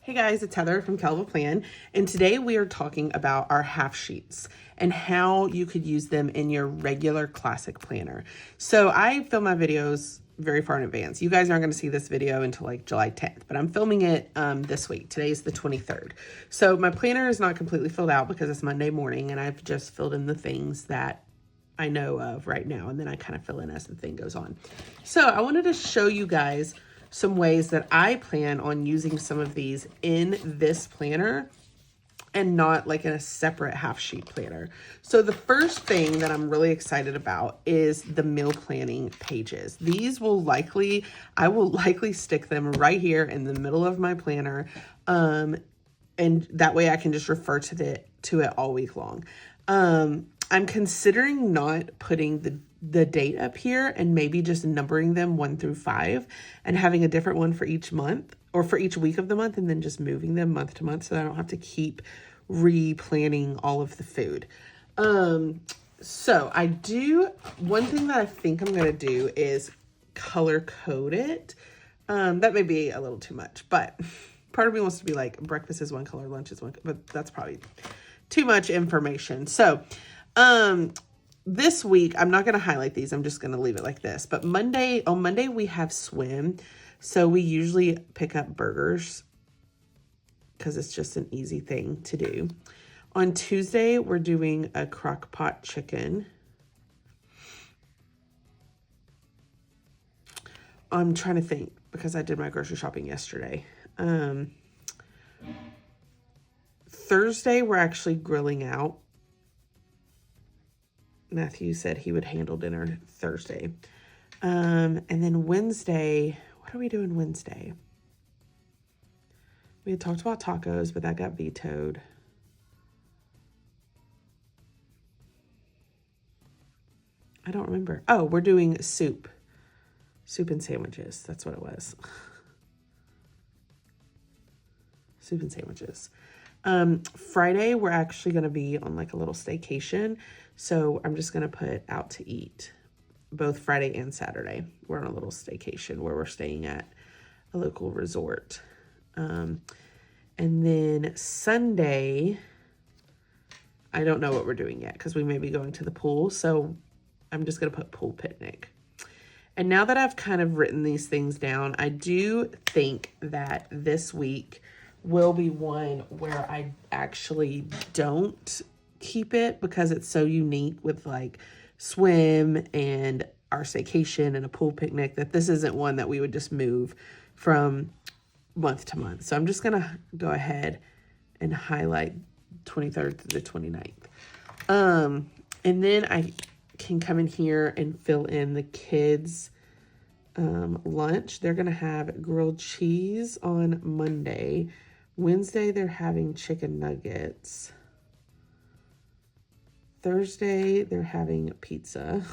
Hey guys, it's Heather from Kell Plan, and today we are talking about our half sheets and how you could use them in your regular classic planner. So I film my videos very far in advance. You guys aren't going to see this video until like July 10th, but I'm filming it this week. Today's the 23rd. So my planner is not completely filled out because it's Monday morning, and I've just filled in the things that I know of right now, and then I kind of fill in as the thing goes on. So I wanted to show you guys some ways that I plan on using some of these in this planner and not like in a separate half sheet planner. So the first thing that I'm really excited about is the meal planning pages. These will I will likely stick them right here in the middle of my planner. And that way I can just refer to it all week long. I'm considering not putting the date up here and maybe just numbering them 1 through 5 and having a different one for each month or for each week of the month, and then just moving them month to month so that I don't have to keep replanning all of the food. So one thing that I think I'm going to do is color code it. That may be a little too much, but part of me wants to be like breakfast is one color, lunch is one, but that's probably too much information. So, this week, I'm not going to highlight these. I'm just going to leave it like this. But on Monday, we have swim. So we usually pick up burgers because it's just an easy thing to do. On Tuesday, we're doing a crock pot chicken. I'm trying to think because I did my grocery shopping yesterday. Thursday, we're actually grilling out. Matthew said he would handle dinner Thursday. And then Wednesday, what are we doing Wednesday? We had talked about tacos, but that got vetoed. I don't remember. Oh, we're doing soup. Soup and sandwiches. That's what it was. Soup and sandwiches. Friday, we're actually going to be on like a little staycation. So I'm just going to put out to eat both Friday and Saturday. We're on a little staycation where we're staying at a local resort. And then Sunday, I don't know what we're doing yet because we may be going to the pool. So I'm just going to put pool picnic. And now that I've kind of written these things down, I do think that this week will be one where I actually don't keep it because it's so unique with like swim and our staycation and a pool picnic that this isn't one that we would just move from month to month. So I'm just going to go ahead and highlight 23rd to the 29th. And then I can come in here and fill in the kids' lunch. They're going to have grilled cheese on Monday. Wednesday, they're having chicken nuggets. Thursday, they're having pizza.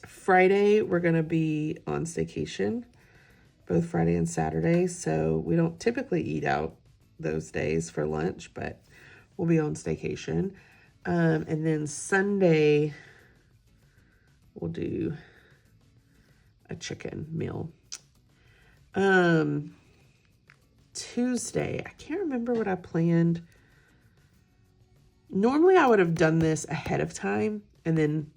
Friday, we're going to be on staycation, both Friday and Saturday. So we don't typically eat out those days for lunch, but we'll be on staycation. And then Sunday, we'll do a chicken meal. Tuesday, I can't remember what I planned. Normally I would have done this ahead of time and then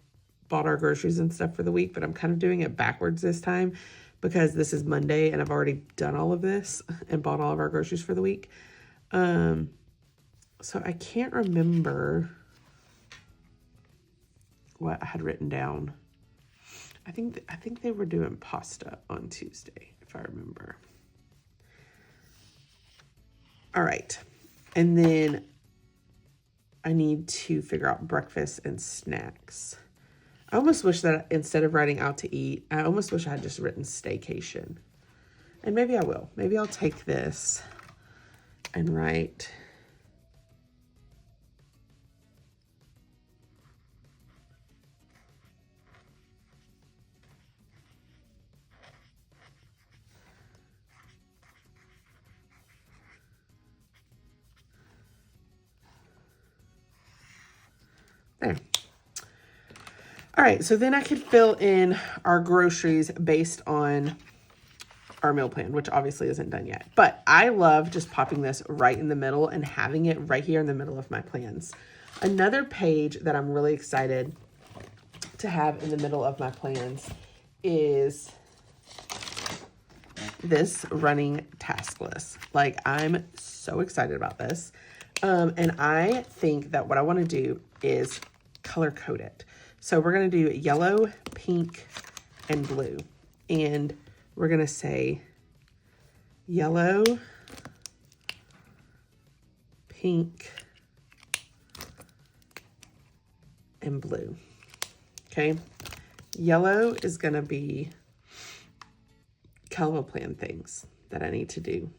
bought our groceries and stuff for the week, but I'm kind of doing it backwards this time because this is Monday and I've already done all of this and bought all of our groceries for the week. So I can't remember what I had written down. I think they were doing pasta on Tuesday, if I remember. All right. And then I need to figure out breakfast and snacks. I almost wish that instead of writing out to eat, I almost wish I had just written staycation. And maybe I will. Maybe I'll take this and write there. All right, so then I could fill in our groceries based on our meal plan, which obviously isn't done yet. But I love just popping this right in the middle and having it right here in the middle of my plans. Another page that I'm really excited to have in the middle of my plans is this running task list. Like, I'm so excited about this. And I think that what I want to do is color code it. So we're going to do yellow, pink, and blue. And we're going to say yellow, pink, and blue. Okay. Yellow is going to be Kell plan things that I need to do.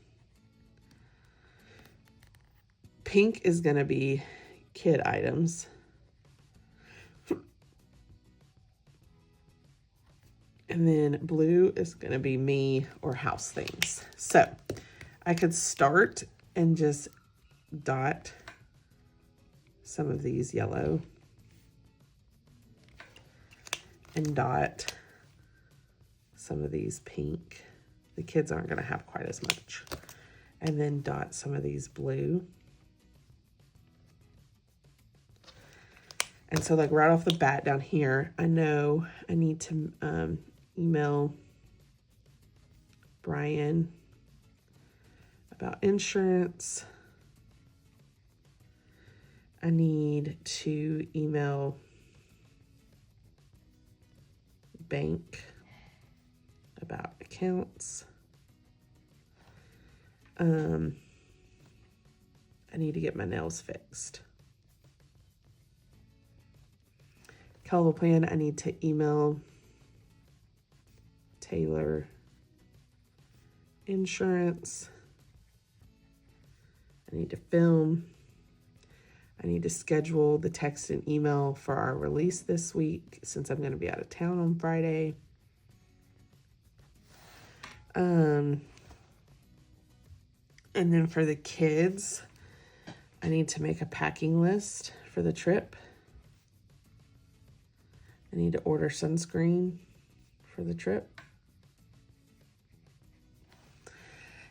Pink is going to be kid items. And then blue is going to be me or house things. So I could start and just dot some of these yellow and dot some of these pink. The kids aren't going to have quite as much. And then dot some of these blue. And so, like, right off the bat down here, I know I need to email Brian about insurance. I need to email bank about accounts. I need to get my nails fixed. Kell plan, I need to email Taylor insurance. I need to film. I need to schedule the text and email for our release this week since I'm going to be out of town on Friday. And then for the kids, I need to make a packing list for the trip. I need to order sunscreen for the trip.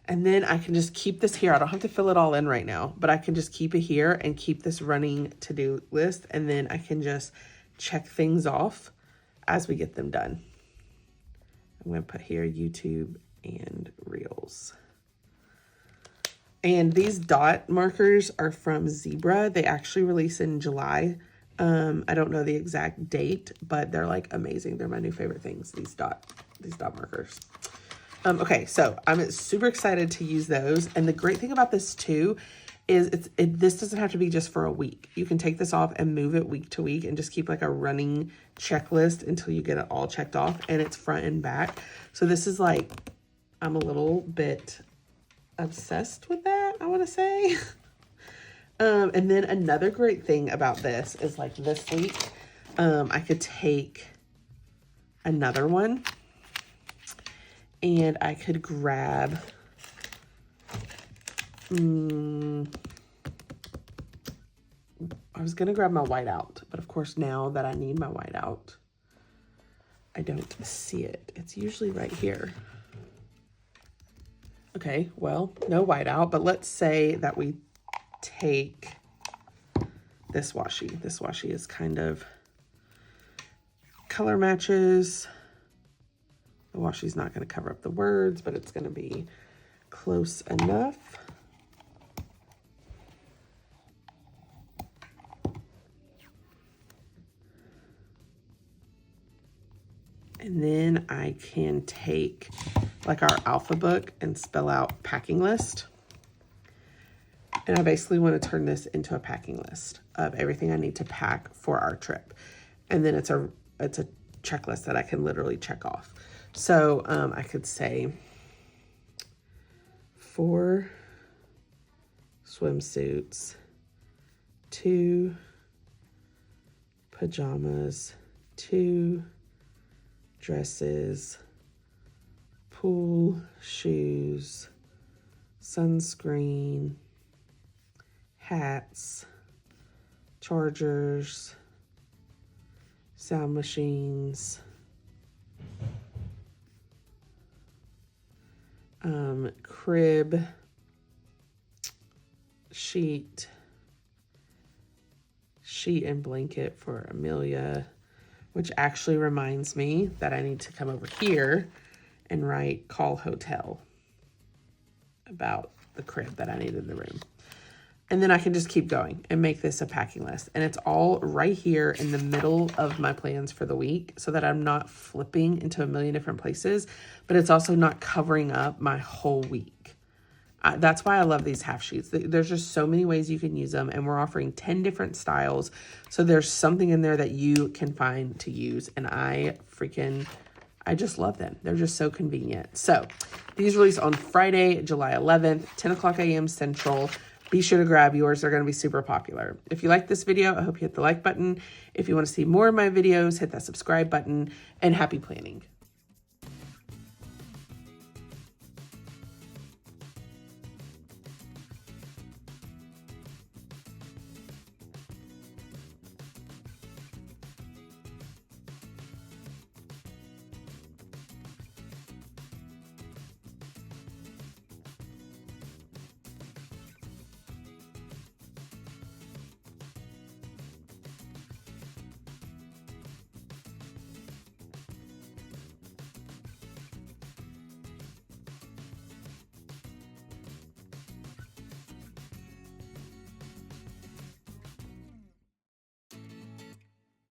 And then I can just keep this here. I don't have to fill it all in right now, but I can just keep it here and keep this running to-do list. And then I can just check things off as we get them done. I'm going to put here YouTube and Reels. And these dot markers are from Zebra. They actually release in July. I don't know the exact date, but they're like amazing. They're my new favorite things, these dot markers. Okay, so I'm super excited to use those. And the great thing about this too is this doesn't have to be just for a week. You can take this off and move it week to week and just keep like a running checklist until you get it all checked off, and it's front and back. So this is like, I'm a little bit obsessed with that, I want to say. And then another great thing about this is like this week, I could take another one and I could grab, I was going to grab my whiteout, but of course now that I need my whiteout, I don't see it. It's usually right here. Okay, well, no whiteout, but let's say that we take this washi. This washi is kind of color matches. The washi's not going to cover up the words, but it's going to be close enough. And then I can take like our alpha book and spell out packing list. And I basically want to turn this into a packing list of everything I need to pack for our trip. And then it's a checklist that I can literally check off. So I could say 4 swimsuits, 2 pajamas, 2 dresses, pool shoes, sunscreen, hats, chargers, sound machines, crib sheet and blanket for Amelia, which actually reminds me that I need to come over here and write call hotel about the crib that I need in the room. And then I can just keep going and make this a packing list. And it's all right here in the middle of my plans for the week so that I'm not flipping into a million different places, but it's also not covering up my whole week. That's why I love these half sheets. There's just so many ways you can use them, and we're offering 10 different styles. So there's something in there that you can find to use, and I just love them. They're just so convenient. So these release on Friday, July 11th, 10 o'clock a.m. Central. Be sure to grab yours. They're going to be super popular. If you like this video, I hope you hit the like button. If you want to see more of my videos, hit that subscribe button, and happy planning.